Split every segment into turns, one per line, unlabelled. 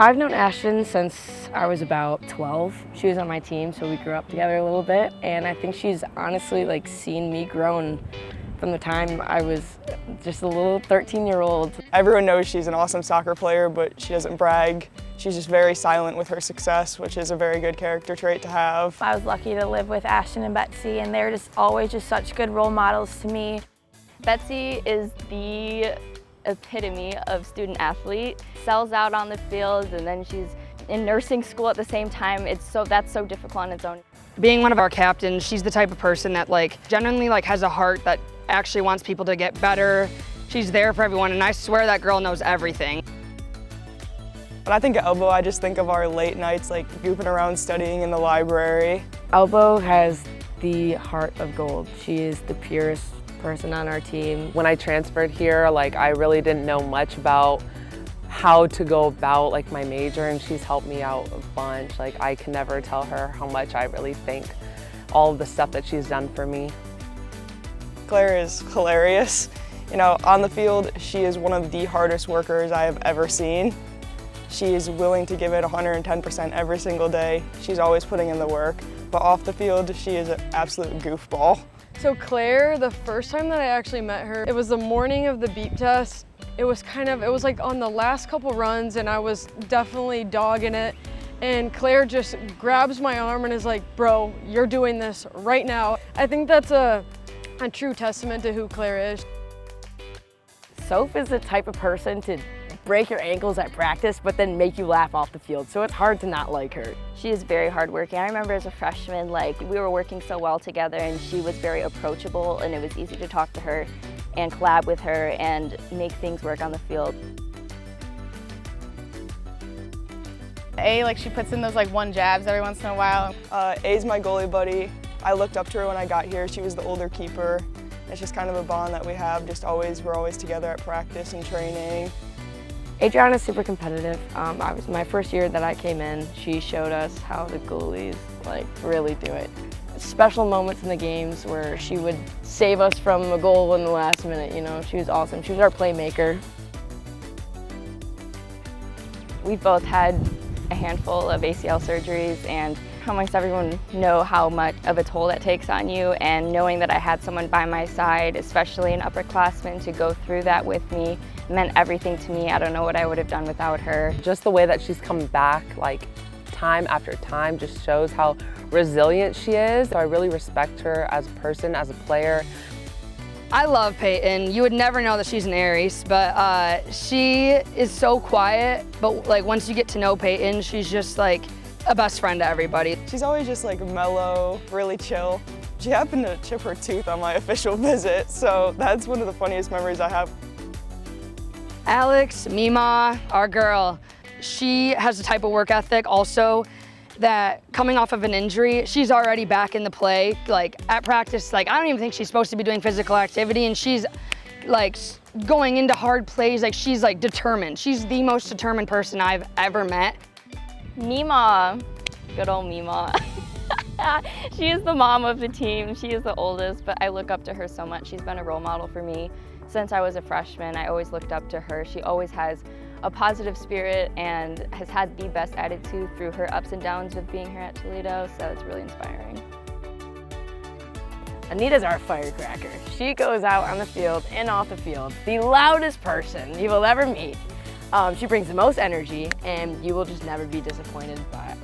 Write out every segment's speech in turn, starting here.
I've known Ashton since I was about 12. She was on my team, so we grew up together a little bit, and I think she's honestly seen me grown from the time I was just a little 13-year-old.
Everyone knows she's an awesome soccer player, but she doesn't brag. She's just very silent with her success, which is a very good character trait to have.
I was lucky to live with Ashton and Betsy, and they're just always such good role models to me.
Betsy is the epitome of student athlete. Sells out on the field, and then she's in nursing school at the same time. That's so difficult on its own.
Being one of our captains, she's the type of person that genuinely has a heart that actually wants people to get better. She's there for everyone, and I swear that girl knows everything.
When I think of Elbow, I just think of our late nights goofing around studying in the library.
Elbow has the heart of gold. She is the purest person on our team.
When I transferred here, I really didn't know much about how to go about my major, and she's helped me out a bunch. I can never tell her how much I really think all of the stuff that she's done for me.
Claire is hilarious. On the field, she is one of the hardest workers I have ever seen. She is willing to give it 110% every single day. She's always putting in the work. But off the field, she is an absolute goofball.
So Claire, the first time that I actually met her, it was the morning of the beep test. It was on the last couple runs, and I was definitely dogging it. And Claire just grabs my arm and is like, "Bro, you're doing this right now." I think that's a true testament to who Claire is.
Soph is the type of person to break your ankles at practice, but then make you laugh off the field, so it's hard to not like her.
She is very hardworking. I remember as a freshman, we were working so well together, and she was very approachable, and it was easy to talk to her and collab with her and make things work on the field.
She puts in those one jabs every once in a while.
A's my goalie buddy. I looked up to her when I got here. She was the older keeper. It's just kind of a bond that we have. We're always together at practice and training.
Adriana's super competitive. My first year that I came in, she showed us how the goalies really do it. Special moments in the games where she would save us from a goal in the last minute. She was awesome. She was our playmaker.
We've both had a handful of ACL surgeries, and amongst everyone know how much of a toll that takes on you, and knowing that I had someone by my side, especially an upperclassman, to go through that with me meant everything to me. I don't know what I would have done without her.
Just the way that she's come back time after time just shows how resilient she is. So I really respect her as a person, as a player.
I love Peyton. You would never know that she's an Aries, but she is so quiet. But once you get to know Peyton, she's just a best friend to everybody.
She's always just mellow, really chill. She happened to chip her tooth on my official visit, so that's one of the funniest memories I have.
Alex, Mima, our girl, she has the type of work ethic also that coming off of an injury, she's already back in the play. At practice, I don't even think she's supposed to be doing physical activity, and she's going into hard plays. She's determined. She's the most determined person I've ever met.
Mima, good old Mima. She is the mom of the team. She is the oldest, but I look up to her so much. She's been a role model for me since I was a freshman. I always looked up to her. She always has a positive spirit and has had the best attitude through her ups and downs with being here at Toledo, so it's really inspiring.
Anita's our firecracker. She goes out on the field and off the field, the loudest person you will ever meet. She brings the most energy, and you will just never be disappointed by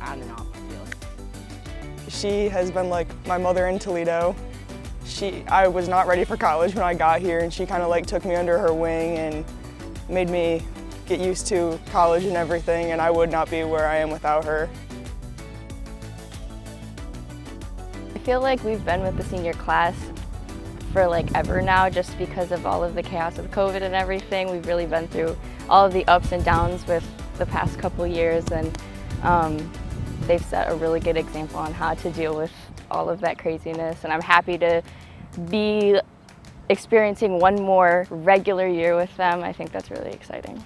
on and off the field.
She has been my mother in Toledo. I was not ready for college when I got here, and she kind of took me under her wing and made me get used to college and everything, and I would not be where I am without her.
I feel like we've been with the senior class for ever now, just because of all of the chaos of COVID and everything. We've really been through all of the ups and downs with the past couple years, and they've set a really good example on how to deal with all of that craziness, and I'm happy to be experiencing one more regular year with them. I think that's really exciting.